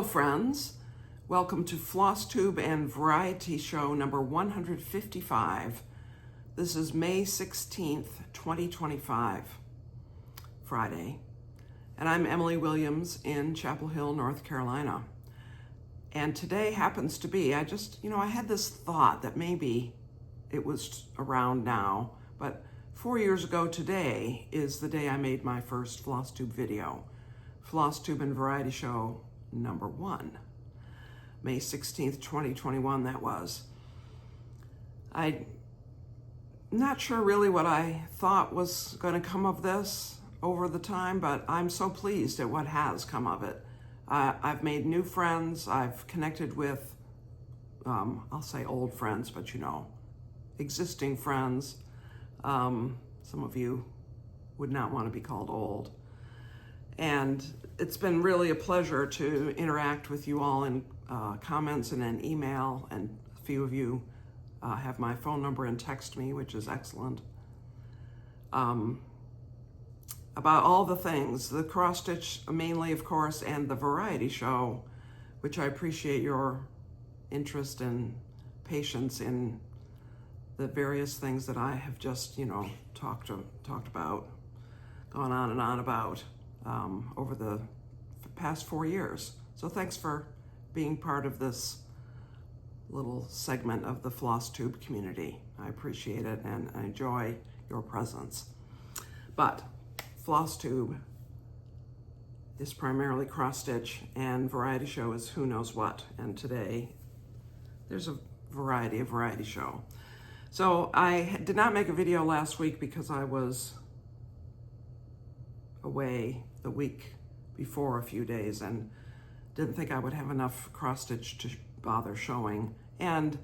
friends. Welcome to Flosstube and Variety Show number 155. This is May 16th, 2025, Friday. And I'm Emily Williams in Chapel Hill, North Carolina. And today happens to be, I had this thought that maybe it was around now, but 4 years ago today is the day I made my first Flosstube video. Flosstube and Variety Show number 1. May 16th, 2021, that was. I'm not sure really what I thought was going to come of this over the time, but I'm so pleased at what has come of it. I've made new friends. I've connected with, I'll say old friends, but existing friends. Some of you would not want to be called old. And it's been really a pleasure to interact with you all in comments and an email, and a few of you have my phone number and text me, which is excellent. About all the things, the cross stitch mainly, of course, and the variety show, which I appreciate your interest and patience in the various things that I have just, talked about, gone on and on about over the past 4 years. So thanks for being part of this little segment of the Flosstube community. I appreciate it and I enjoy your presence. But Flosstube is primarily cross stitch and variety show is who knows what. And today there's a variety show. So I did not make a video last week because I was away the week before a few days and didn't think I would have enough cross stitch to bother showing. And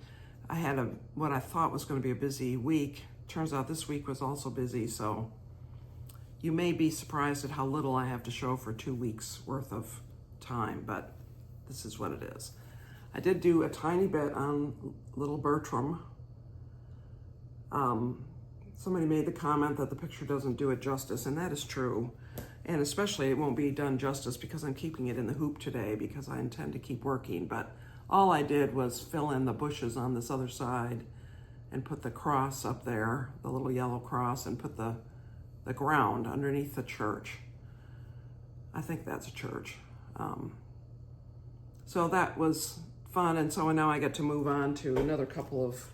I had what I thought was going to be a busy week. Turns out this week was also busy, so you may be surprised at how little I have to show for 2 weeks worth of time, but this is what it is. I did do a tiny bit on little Bertram. Somebody made the comment that the picture doesn't do it justice, and that is true. And especially it won't be done justice because I'm keeping it in the hoop today because I intend to keep working. But all I did was fill in the bushes on this other side and put the cross up there, the little yellow cross, and put the ground underneath the church. I think that's a church. So that was fun. And so now I get to move on to another couple of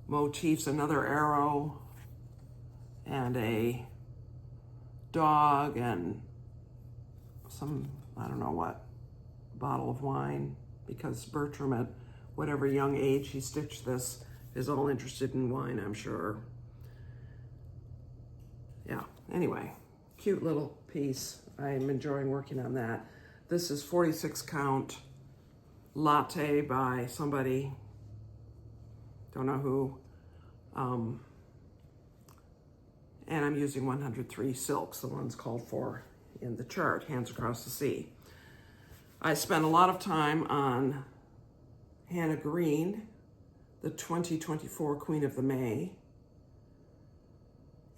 motifs, another arrow and a dog and some, I don't know what, bottle of wine, because Bertram at whatever young age he stitched this is all interested in wine, I'm sure. Yeah, anyway, cute little piece. I'm enjoying working on that. This is 46 count Latte by somebody, don't know who. And I'm using 103 silks, the ones called for in the chart, Hands Across the Sea. I spent a lot of time on Hannah Green, the 2024 Queen of the May.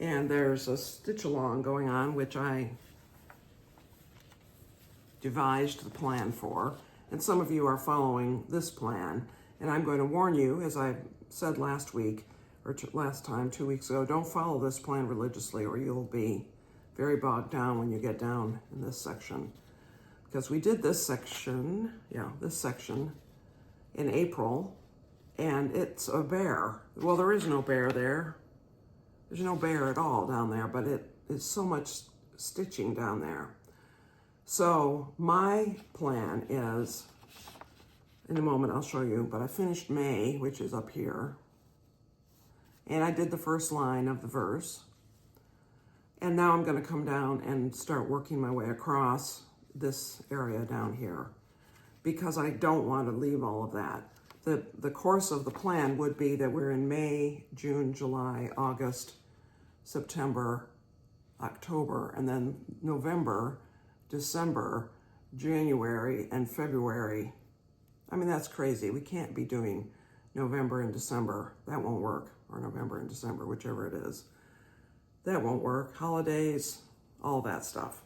And there's a stitch along going on, which I devised the plan for. And some of you are following this plan. And I'm going to warn you, as I said last week, or last time, 2 weeks ago, don't follow this plan religiously or you'll be very bogged down when you get down in this section. Because we did this section in April, and it's a bear. Well, there is no bear there. There's no bear at all down there, but it is so much stitching down there. So my plan is, in a moment I'll show you, but I finished May, which is up here. And I did the first line of the verse. And now I'm going to come down and start working my way across this area down here because I don't want to leave all of that. The course of the plan would be that we're in May, June, July, August, September, October, and then November, December, January, and February. I mean, that's crazy. We can't be doing November and December. That won't work. Or November and December, whichever it is. That won't work. Holidays, all that stuff.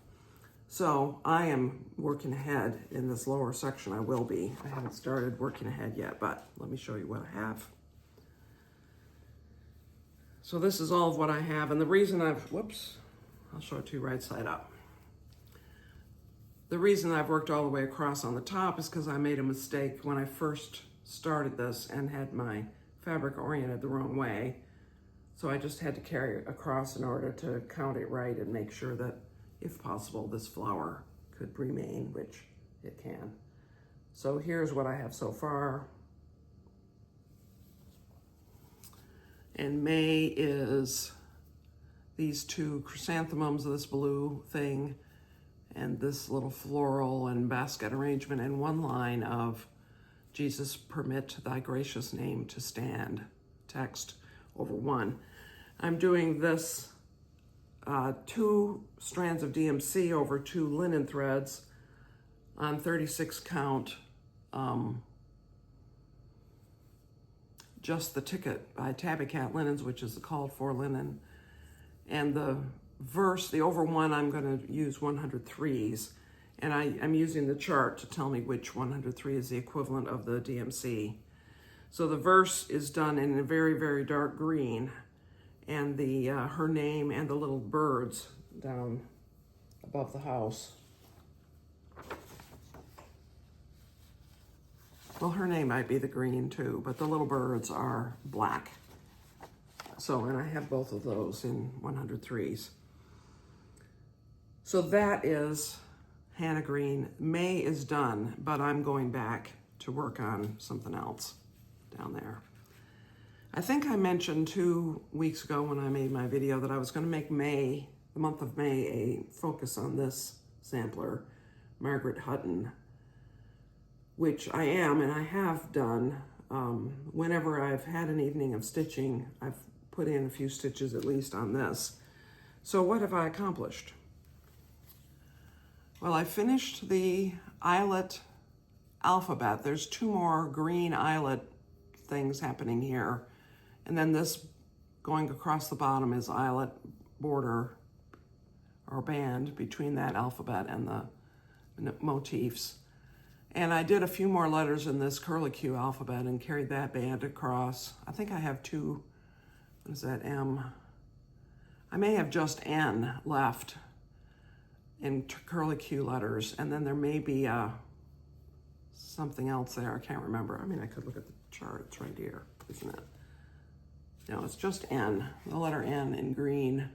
So I am working ahead in this lower section. I will be. I haven't started working ahead yet, but let me show you what I have. So this is all of what I have, and the reason I'll show it to you right side up. The reason I've worked all the way across on the top is because I made a mistake when I first started this and had my fabric oriented the wrong way. So I just had to carry it across in order to count it right and make sure that, if possible, this flower could remain, which it can. So here's what I have so far. And May is these two chrysanthemums, this blue thing, and this little floral and basket arrangement, and one line of Jesus, permit thy gracious name to stand, text over one. I'm doing this 2 strands of DMC over 2 linen threads on 36 count, Just the Ticket by Tabbycat Linens, which is the called for linen. And the verse, the over one, I'm going to use 103s. And I'm using the chart to tell me which 103 is the equivalent of the DMC. So the verse is done in a very, very dark green. And the her name and the little birds down above the house. Well, her name might be the green too, but the little birds are black. So, and I have both of those in 103s. So that is Hannah Green. May is done, but I'm going back to work on something else down there. I think I mentioned 2 weeks ago when I made my video that I was going to make May, the month of May, a focus on this sampler, Margaret Hutton, which I am and I have done. Whenever I've had an evening of stitching, I've put in a few stitches at least on this. So what have I accomplished? Well, I finished the eyelet alphabet. There's 2 more green eyelet things happening here. And then this going across the bottom is eyelet border or band between that alphabet and the motifs. And I did a few more letters in this curlicue alphabet and carried that band across. I think I have 2, what is that, M? I may have just N left in curlicue letters, and then there may be something else there. I can't remember. I mean, I could look at the chart. It's right here, isn't it? No, it's just N, the letter N in green.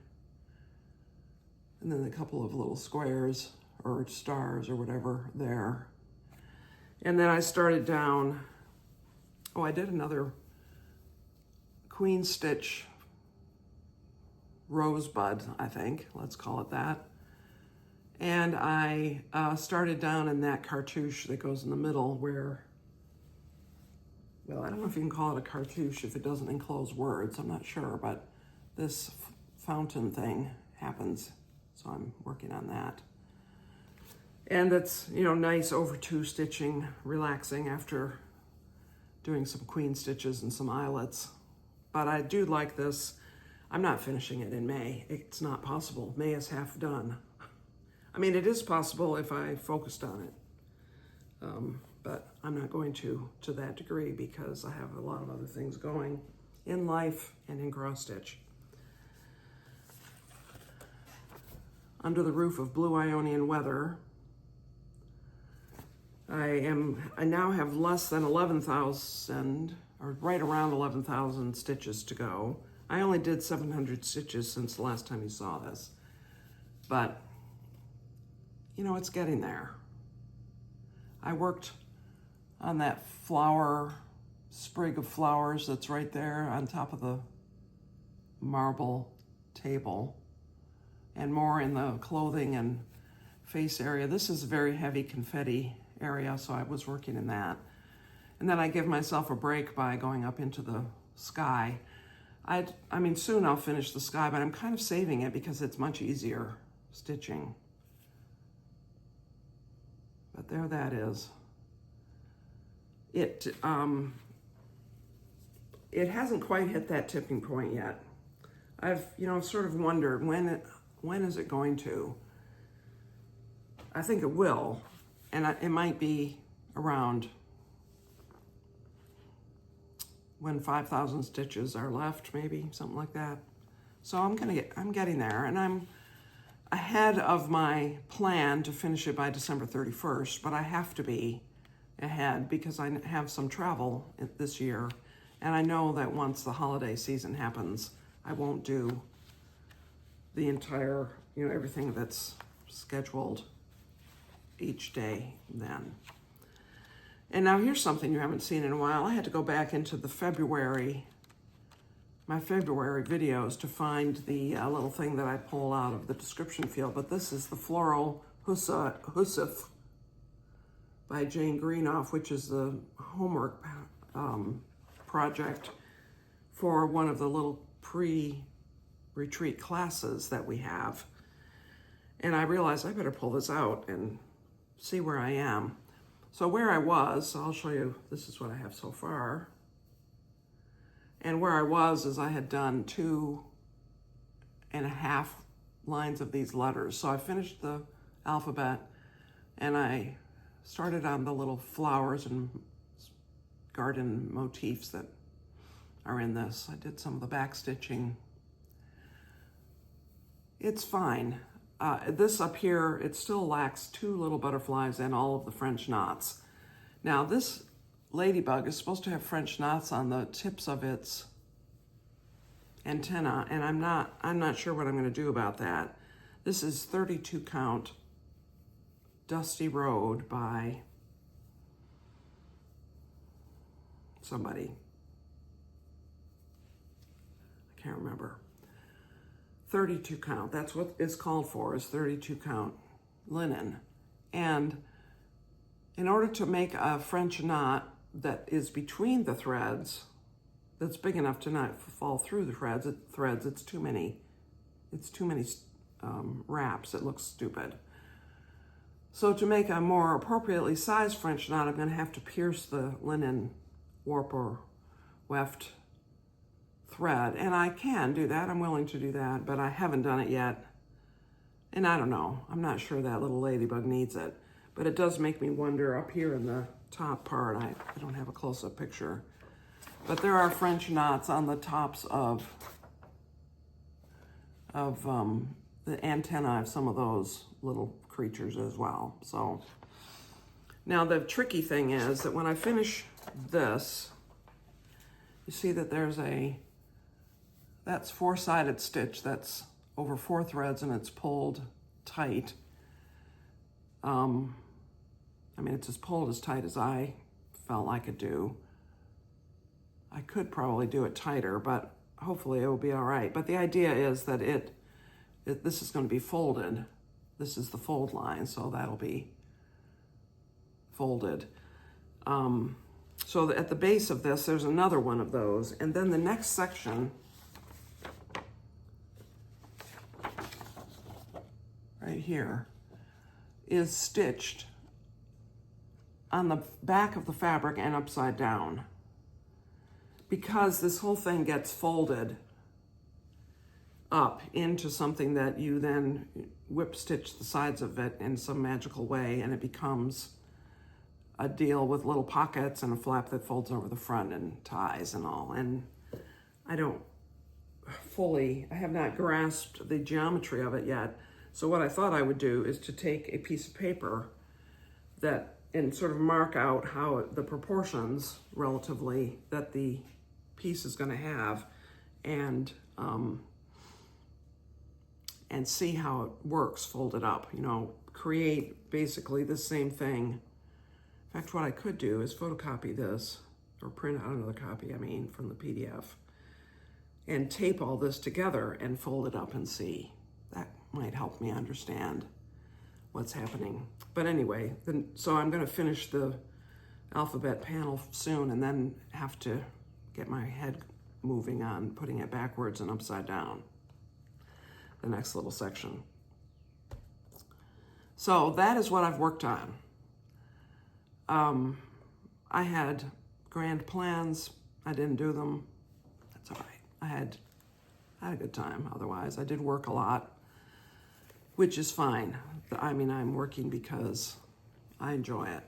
And then a couple of little squares or stars or whatever there. And then I started down, I did another queen stitch rosebud, I think, let's call it that. And I started down in that cartouche that goes in the middle where, well, I don't know if you can call it a cartouche if it doesn't enclose words, I'm not sure, but this fountain thing happens, so I'm working on that. And it's, nice over 2 stitching, relaxing after doing some queen stitches and some eyelets. But I do like this. I'm not finishing it in May. It's not possible. May is half done. I mean, it is possible if I focused on it. But I'm not going to that degree because I have a lot of other things going in life and in cross stitch. Under the roof of blue Ionian weather, I now have less than 11,000, or right around 11,000 stitches to go. I only did 700 stitches since the last time you saw this. But, it's getting there. I worked on that sprig of flowers that's right there on top of the marble table, and more in the clothing and face area. This is a very heavy confetti area, so I was working in that. And then I give myself a break by going up into the sky. I mean, soon I'll finish the sky, but I'm kind of saving it because it's much easier stitching. But there that is. It hasn't quite hit that tipping point yet. I've, sort of wondered when is it going to? I think it will, and it might be around when 5,000 stitches are left, maybe something like that. So I'm getting there, and I'm ahead of my plan to finish it by December 31st, but I have to be ahead because I have some travel this year, and I know that once the holiday season happens, I won't do the entire, everything that's scheduled each day then. And now here's something you haven't seen in a while. I had to go back into the my February videos to find the little thing that I pull out of the description field, but this is the Floral Hussif by Jane Greenoff, which is the homework project for one of the little pre-retreat classes that we have. And I realized I better pull this out and see where I am. So where I was, I'll show you, this is what I have so far. And where I was is I had done 2.5 lines of these letters. So I finished the alphabet and I started on the little flowers and garden motifs that are in this. I did some of the back stitching. It's fine. This up here, it still lacks 2 little butterflies and all of the French knots. Now this ladybug is supposed to have French knots on the tips of its antenna, and I'm not sure what I'm going to do about that. This is 32 count Dusty Road by somebody. I can't remember. 32 count, that's what it's called for, is 32 count linen. And in order to make a French knot that is between the threads, that's big enough to not fall through the threads, it's too many wraps, it looks stupid. So to make a more appropriately sized French knot, I'm going to have to pierce the linen warp or weft thread, and I can do that. I'm willing to do that, but I haven't done it yet. And I don't know. I'm not sure that little ladybug needs it, but it does make me wonder up here in the top part. I don't have a close-up picture, but there are French knots on the tops of the antennae of some of those little creatures as well. So now the tricky thing is that when I finish this, you see that there's that's 4-sided stitch that's over 4 threads and it's pulled tight. I mean, it's as pulled as tight as I felt I could do. I could probably do it tighter, but hopefully it will be all right. But the idea is that this is going to be folded. This is the fold line, so that'll be folded. So at the base of this, there's another one of those. And then the next section, right here, is stitched on the back of the fabric and upside down, because this whole thing gets folded up into something that you then whip stitch the sides of it in some magical way, and it becomes a deal with little pockets and a flap that folds over the front and ties and all. And I have not grasped the geometry of it yet. So what I thought I would do is to take a piece of paper and sort of mark out how the proportions relatively that the piece is going to have, and see how it works folded up, create basically the same thing. In fact, what I could do is photocopy this, or print out another copy, from the PDF, and tape all this together and fold it up and see. That might help me understand what's happening. But anyway, so I'm going to finish the alphabet panel soon and then have to get my head moving on putting it backwards and upside down, the next little section. So that is what I've worked on. I had grand plans. I didn't do them. That's all right. I had a good time otherwise. I did work a lot. which is fine. I mean, I'm working because I enjoy it,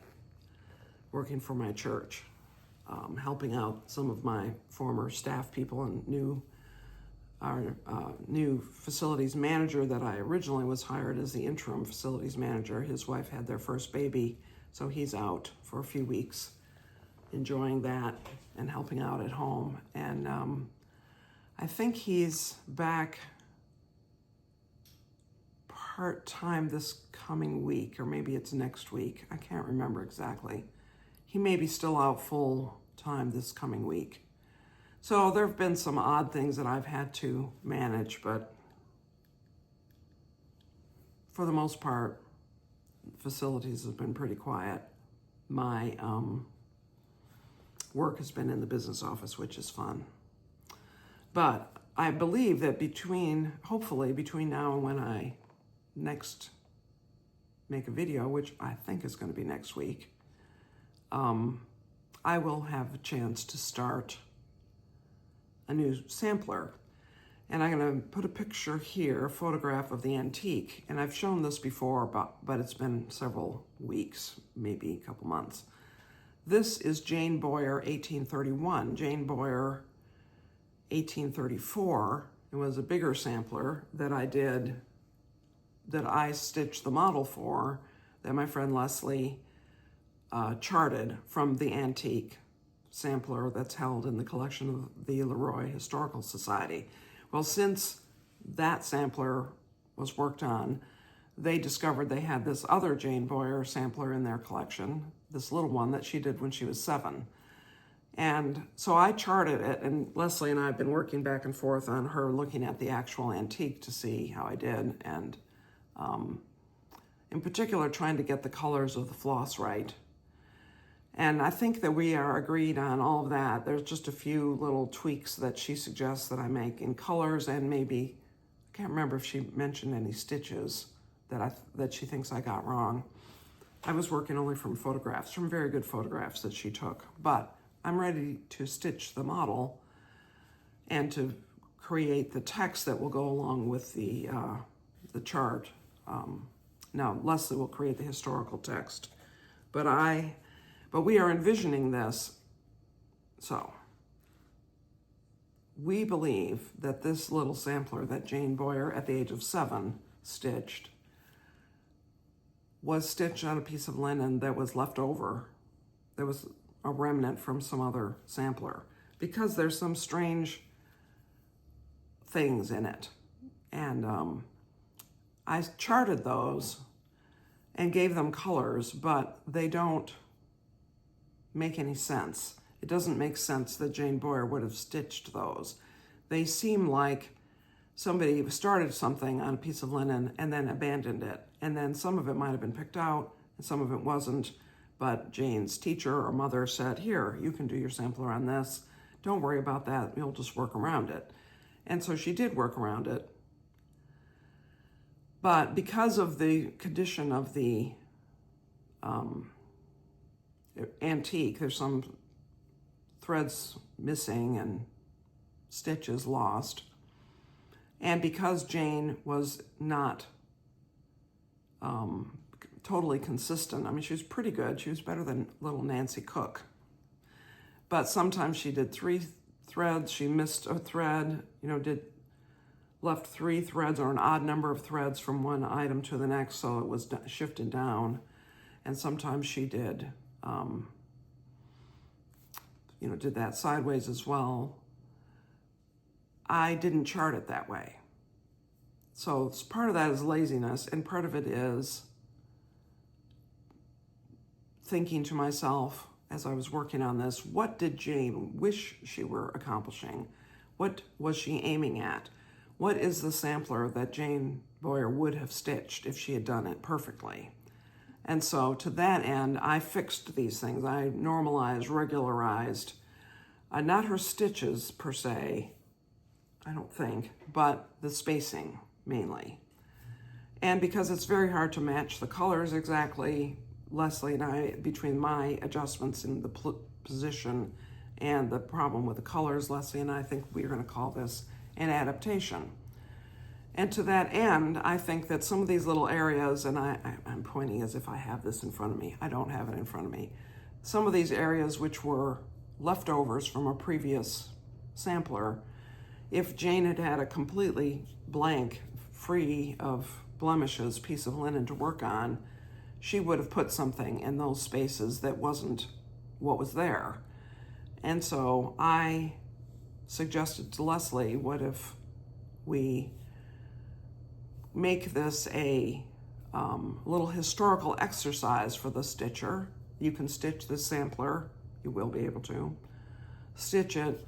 working for my church, helping out some of my former staff people and our new facilities manager that I originally was hired as the interim facilities manager. His wife had their first baby, so he's out for a few weeks, enjoying that and helping out at home. And I think he's back part-time this coming week, or maybe it's next week. I can't remember exactly. He may be still out full-time this coming week. So there have been some odd things that I've had to manage, but for the most part, facilities have been pretty quiet. My work has been in the business office, which is fun. But I believe that hopefully between now and when I next make a video, which I think is going to be next week, I will have a chance to start a new sampler. And I'm going to put a picture here, a photograph of the antique. And I've shown this before, but it's been several weeks, maybe a couple months. This is Jane Boyer 1831. Jane Boyer 1834. It was a bigger sampler that I stitched the model for, that my friend Leslie charted from the antique sampler that's held in the collection of the Leroy Historical Society. Well, since that sampler was worked on, they discovered they had this other Jane Boyer sampler in their collection, this little one that she did when she was 7. And so I charted it, and Leslie and I have been working back and forth on her looking at the actual antique to see how I did, and in particular trying to get the colors of the floss right. And I think that we are agreed on all of that. There's just a few little tweaks that she suggests that I make in colors, and maybe, I can't remember if she mentioned any stitches that she thinks I got wrong. I was working only from photographs, from very good photographs that she took. But I'm ready to stitch the model and to create the text that will go along with the chart. Now, Leslie will create the historical text, but we are envisioning this. So we believe that this little sampler that Jane Boyer at the age of 7 stitched was stitched on a piece of linen that was left over. There was a remnant from some other sampler, because there's some strange things in it. And I charted those and gave them colors, but they don't make any sense. It doesn't make sense that Jane Boyer would have stitched those. They seem like somebody started something on a piece of linen and then abandoned it. And then some of it might have been picked out and some of it wasn't. But Jane's teacher or mother said, here, you can do your sampler on this. Don't worry about that. You'll just work around it. And so she did work around it. But because of the condition of the antique, there's some threads missing and stitches lost. And because Jane was not totally consistent, I mean, she was pretty good. She was better than little Nancy Cook. But sometimes she did 3 threads, she missed a thread, left 3 threads or an odd number of threads from one item to the next, so it was shifted down. And sometimes she did, did that sideways as well. I didn't chart it that way. So part of that is laziness, and part of it is thinking to myself as I was working on this, what did Jane wish she were accomplishing? What was she aiming at? What is the sampler that Jane Boyer would have stitched if she had done it perfectly? And so to that end, I fixed these things. I normalized, regularized, not her stitches per se, I don't think, but the spacing mainly. And because it's very hard to match the colors exactly, Leslie and I, between my adjustments in the position and the problem with the colors, Leslie and I think we're going to call this an adaptation. And to that end, I think that some of these little areas, and I'm pointing as if I have this in front of me. I don't have it in front of me. Some of these areas which were leftovers from a previous sampler, if Jane had had a completely blank, free of blemishes piece of linen to work on, she would have put something in those spaces that wasn't what was there. And so I suggested to Leslie, what if we make this a little historical exercise for the stitcher. You can stitch the sampler, you will be able to stitch it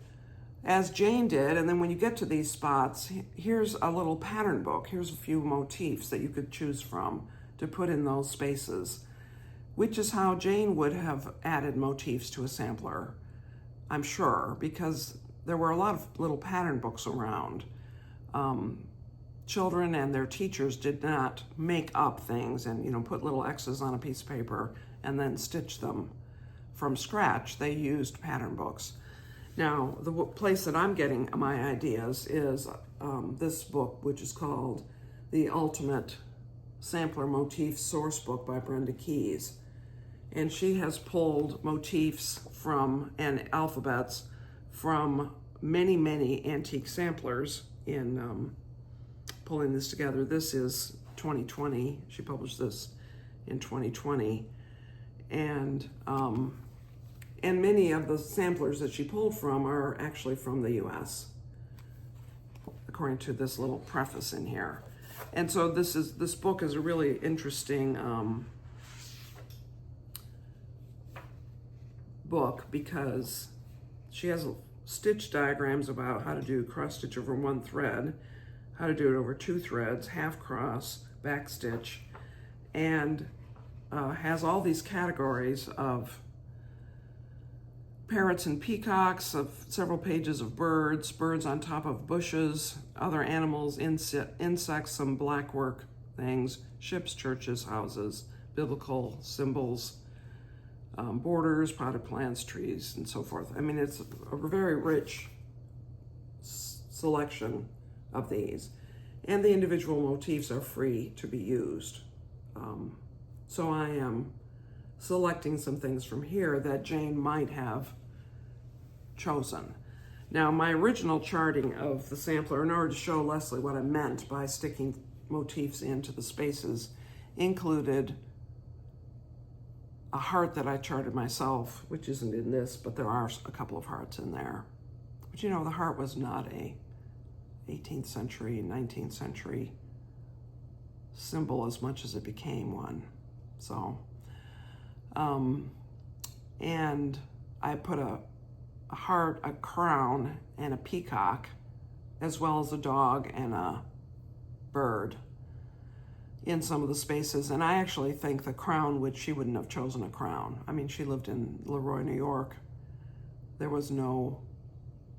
as Jane did, and then when you get to these spots, here's a little pattern book. Here's a few motifs that you could choose from to put in those spaces, which is how Jane would have added motifs to a sampler, I'm sure, because there were a lot of little pattern books around. Children and their teachers did not make up things and put little X's on a piece of paper and then stitch them from scratch. They used pattern books. Now, the place that I'm getting my ideas is this book, which is called The Ultimate Sampler Motif Source Book by Brenda Keyes. And she has pulled motifs from and alphabets from many, many antique samplers in pulling this together. This is 2020. She published this in 2020. And many of the samplers that she pulled from are actually from the US, according to this little preface in here. And so this book is a really interesting book because she has stitch diagrams about how to do cross stitch over one thread, how to do it over two threads, half cross, back stitch, and has all these categories of parrots and peacocks, of several pages of birds on top of bushes, other animals, insects, some blackwork things, ships, churches, houses, biblical symbols, borders, potted plants, trees, and so forth. I mean, it's a very rich selection of these. And the individual motifs are free to be used. So I am selecting some things from here that Jane might have chosen. Now, my original charting of the sampler, in order to show Leslie what I meant by sticking motifs into the spaces, included a heart that I charted myself, which isn't in this, but there are a couple of hearts in there. But the heart was not a 18th century, 19th century symbol as much as it became one. So, and I put a heart, a crown, and a peacock, as well as a dog and a bird in some of the spaces. And I actually think the crown, which she wouldn't have chosen a crown. I mean, she lived in Leroy, New York. There was no,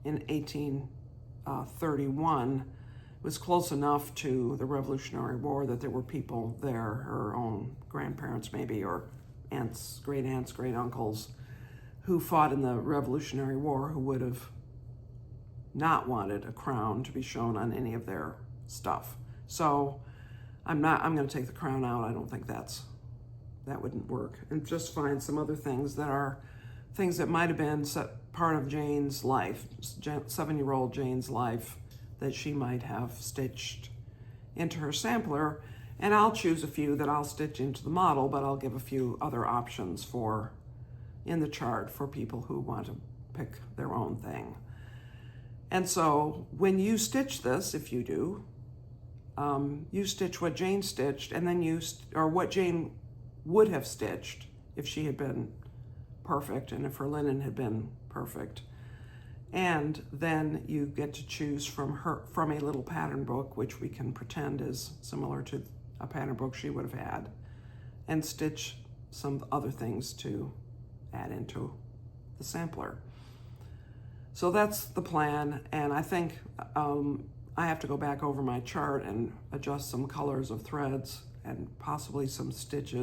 in 1831, it was close enough to the Revolutionary War that there were people there, her own grandparents maybe, or aunts, great uncles, who fought in the Revolutionary War, who would have not wanted a crown to be shown on any of their stuff. So I'm going to take the crown out. I don't think that wouldn't work. And just find some other things that are things that might have been part of Jane's life, 7-year-old Jane's life, that she might have stitched into her sampler. And I'll choose a few that I'll stitch into the model, but I'll give a few other options in the chart for people who want to pick their own thing. And so when you stitch this, if you do, you stitch what Jane stitched, and then or what Jane would have stitched if she had been perfect and if her linen had been perfect. And then you get to choose from a little pattern book, which we can pretend is similar to a pattern book she would have had, and stitch some other things to add into the sampler. So that's the plan, and I think I have to go back over my chart and adjust some colors of threads and possibly some stitch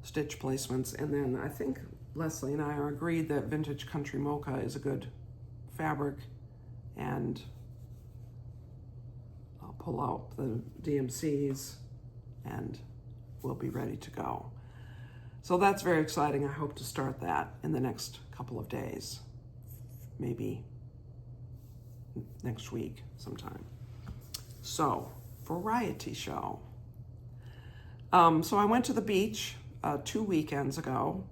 placements. And then I think Leslie and I are agreed that vintage country mocha is a good fabric, and pull out the DMCs and we'll be ready to go. So that's very exciting. I hope to start that in the next couple of days, maybe next week sometime. So, variety show. So I went to the beach 2 weekends ago.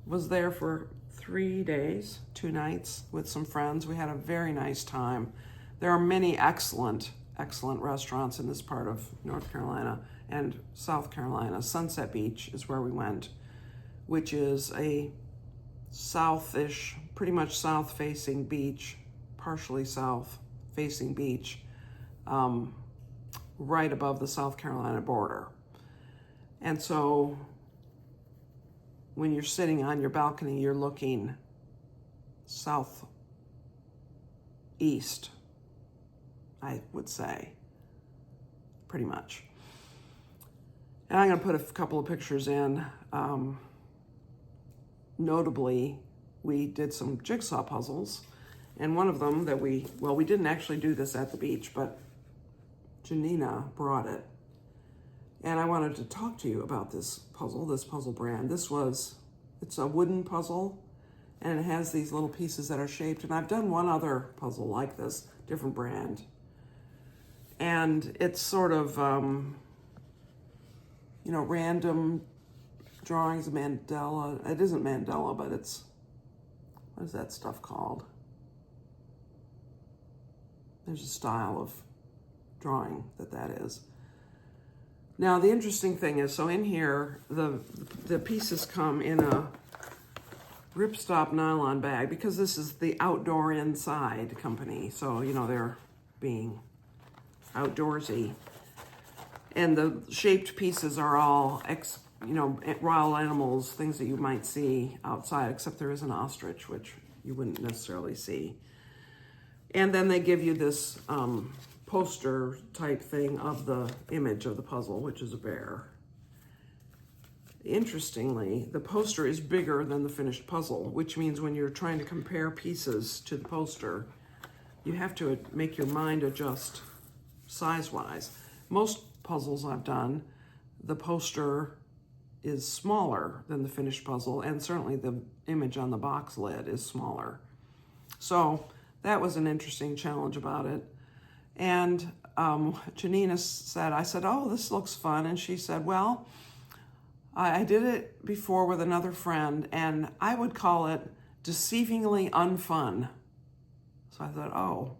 Was there for 3 days, 2 nights with some friends. We had a very nice time. There are many excellent restaurants in this part of North Carolina and South Carolina. Sunset Beach is where we went, which is a southish, pretty much south-facing beach, partially south-facing beach, right above the South Carolina border. And so when you're sitting on your balcony, you're looking southeast, I would say, pretty much. And I'm going to put a couple of pictures in. Notably, we did some jigsaw puzzles, and one of them that we didn't actually do this at the beach, but Janina brought it. And I wanted to talk to you about this puzzle brand. It's a wooden puzzle, and it has these little pieces that are shaped. And I've done one other puzzle like this, different brand. And it's sort of, random drawings of mandala. It isn't mandala, but it's, what is that stuff called? There's a style of drawing that is. Now, the interesting thing is, so in here, the pieces come in a ripstop nylon bag because this is the Outdoor Inside company. So, they're being outdoorsy. And the shaped pieces are all, wild animals, things that you might see outside, except there is an ostrich, which you wouldn't necessarily see. And then they give you this poster type thing of the image of the puzzle, which is a bear. Interestingly, the poster is bigger than the finished puzzle, which means when you're trying to compare pieces to the poster, you have to make your mind adjust size-wise. Most puzzles I've done, the poster is smaller than the finished puzzle, and certainly the image on the box lid is smaller. So that was an interesting challenge about it. And Janina said, I said, oh, this looks fun. And she said, well, I did it before with another friend, and I would call it deceivingly unfun. So I thought,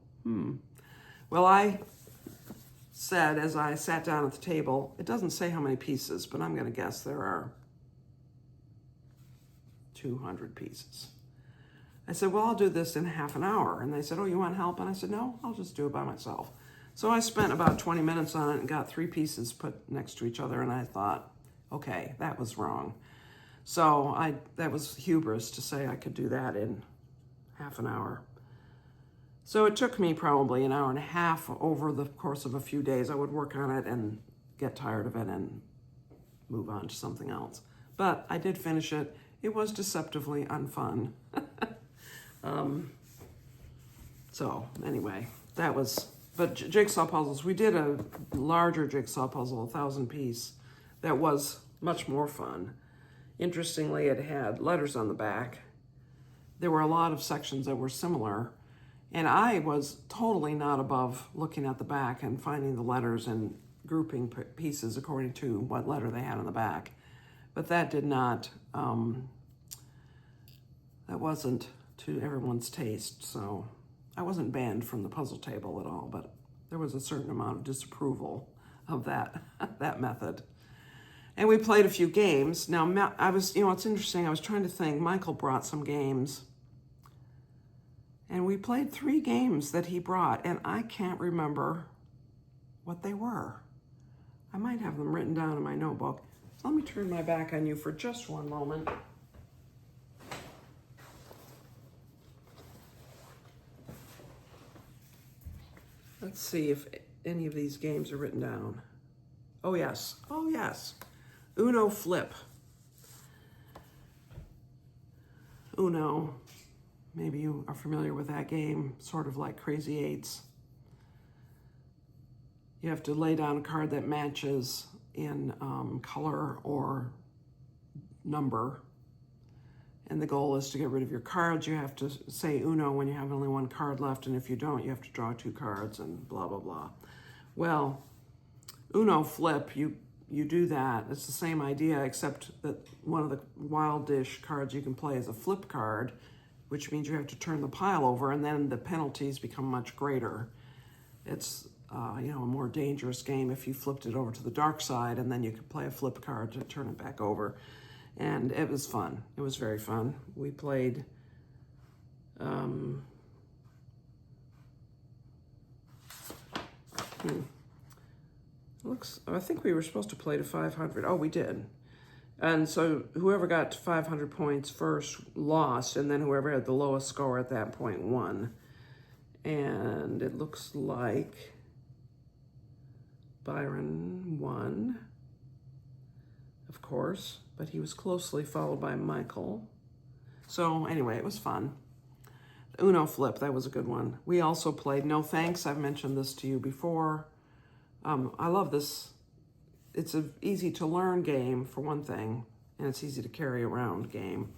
Well, I said, as I sat down at the table, it doesn't say how many pieces, but I'm going to guess there are 200 pieces. I said, well, I'll do this in half an hour. And they said, oh, you want help? And I said, no, I'll just do it by myself. So I spent about 20 minutes on it and got 3 pieces put next to each other. And I thought, okay, that was wrong. So that was hubris to say I could do that in half an hour. So it took me probably an hour and a half over the course of a few days. I would work on it and get tired of it and move on to something else. But I did finish it. It was deceptively unfun. So anyway, but jigsaw puzzles, we did a larger jigsaw puzzle, 1,000 piece, that was much more fun. Interestingly, it had letters on the back. There were a lot of sections that were similar, and I was totally not above looking at the back and finding the letters and grouping pieces according to what letter they had on the back. But that did not, that wasn't to everyone's taste, so I wasn't banned from the puzzle table at all, but there was a certain amount of disapproval of that method. And we played a few games. Now, it's interesting, I was trying to think, Michael brought some games, and we played 3 games that he brought, and I can't remember what they were. I might have them written down in my notebook. So let me turn my back on you for just one moment. Let's see if any of these games are written down. Oh, yes. Uno Flip. Uno. Maybe you are familiar with that game, sort of like Crazy Eights. You have to lay down a card that matches in color or number. And the goal is to get rid of your cards. You have to say Uno when you have only one card left, and if you don't, you have to draw 2 cards and blah, blah, blah. Well, Uno flip, you do that. It's the same idea, except that one of the wild dish cards you can play is a flip card, which means you have to turn the pile over, and then the penalties become much greater. It's a more dangerous game if you flipped it over to the dark side, and then you could play a flip card to turn it back over. And it was fun. It was very fun. We played I think we were supposed to play to 500. Oh, we did. And so whoever got to 500 points first lost, and then whoever had the lowest score at that point won. And it looks like Byron won, of course, but he was closely followed by Michael. So anyway, it was fun. The Uno flip, that was a good one. We also played No Thanks. I've mentioned this to you before. I love this. It's an easy to learn game, for one thing, and it's easy to carry around game.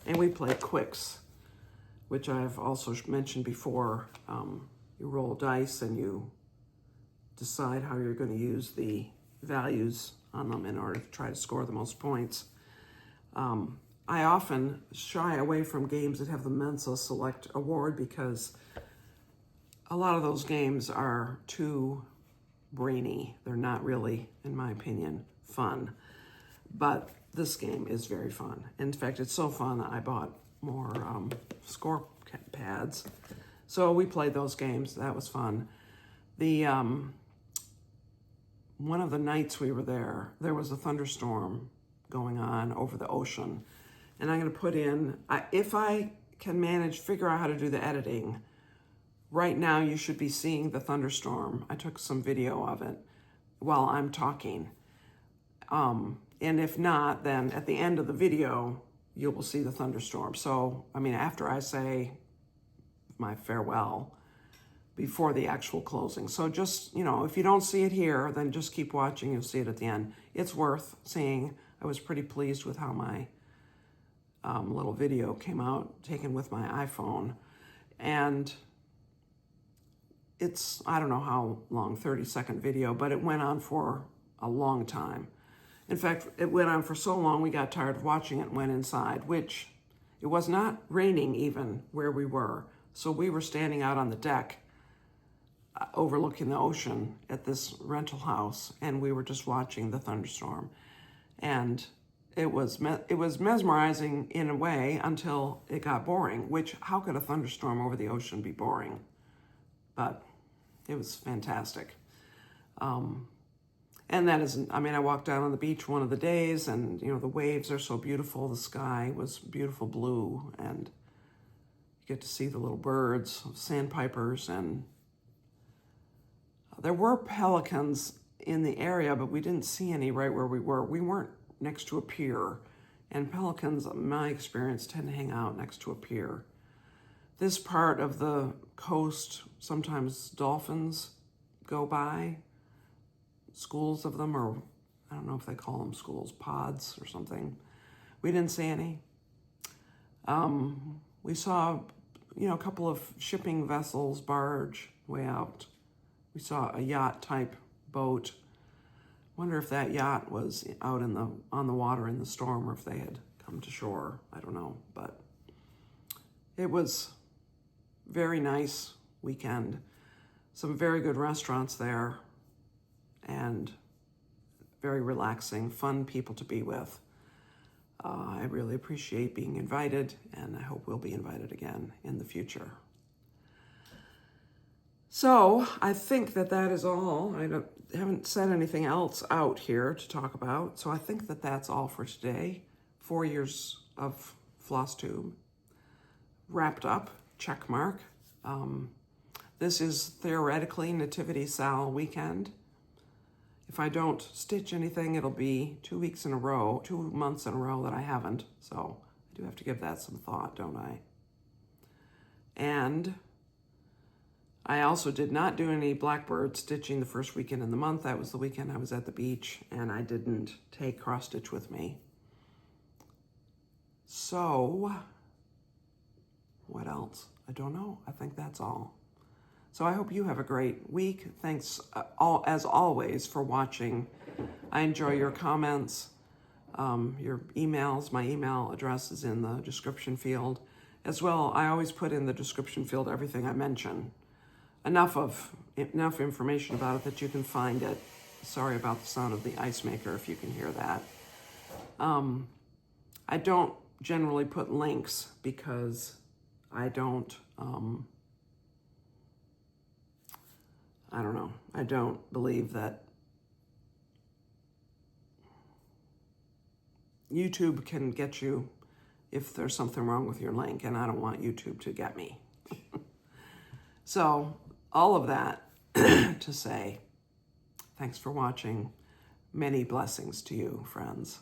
And we played Quicks, which I've also mentioned before. You roll dice and you decide how you're going to use the values on them in order to try to score the most points. I often shy away from games that have the Mensa Select Award because a lot of those games are too brainy. They're not really, in my opinion, fun. But this game is very fun. In fact, it's so fun that I bought more score pads. So we played those games. That was fun. The one of the nights we were there was a thunderstorm going on over the ocean. And I'm going to put in, if I can figure out how to do the editing, right now you should be seeing the thunderstorm. I took some video of it while I'm talking. And if not, then at the end of the video, you will see the thunderstorm. So, after I say my farewell, before the actual closing. So just, if you don't see it here, then just keep watching. You'll see it at the end. It's worth seeing. I was pretty pleased with how my little video came out, taken with my iPhone. And it's, I don't know how long, 30-second video, but it went on for a long time. In fact, it went on for so long, we got tired of watching it and went inside, which it was not raining even where we were. So we were standing out on the deck overlooking the ocean at this rental house, and we were just watching the thunderstorm. And it was mesmerizing in a way until it got boring, which, how could a thunderstorm over the ocean be boring? But it was fantastic. And that isn't, I walked out on the beach one of the days, and, the waves are so beautiful. The sky was beautiful blue, and you get to see the little birds, sandpipers, and there were pelicans in the area, but we didn't see any right where we were. We weren't next to a pier, and pelicans, in my experience, tend to hang out next to a pier. This part of the coast, sometimes dolphins go by, schools of them, or I don't know if they call them schools, pods or something. We didn't see any. We saw, a couple of shipping vessels, barge way out. We saw a yacht-type boat. Wonder if that yacht was out on the water in the storm, or if they had come to shore. I don't know, but it was very nice weekend. Some very good restaurants there, and very relaxing, fun people to be with. I really appreciate being invited, and I hope we'll be invited again in the future. So I think that is all. I haven't said anything else out here to talk about, so I think that that's all for today. 4 years of Flosstube wrapped up, check mark. This is theoretically Nativity Sal weekend. If I don't stitch anything, it'll be 2 months in a row that I haven't. So I do have to give that some thought, don't I? And I also did not do any blackbird stitching the first weekend in the month. That was the weekend I was at the beach, and I didn't take cross stitch with me. So, what else? I don't know. I think that's all. So I hope you have a great week. Thanks, as always, for watching. I enjoy your comments, your emails. My email address is in the description field. As well, I always put in the description field everything I mention. Enough information about it that you can find it. Sorry about the sound of the ice maker, if you can hear that. I don't generally put links because I don't, I don't know. I don't believe that YouTube can get you if there's something wrong with your link, and I don't want YouTube to get me. So, all of that to say, thanks for watching. Many blessings to you, friends.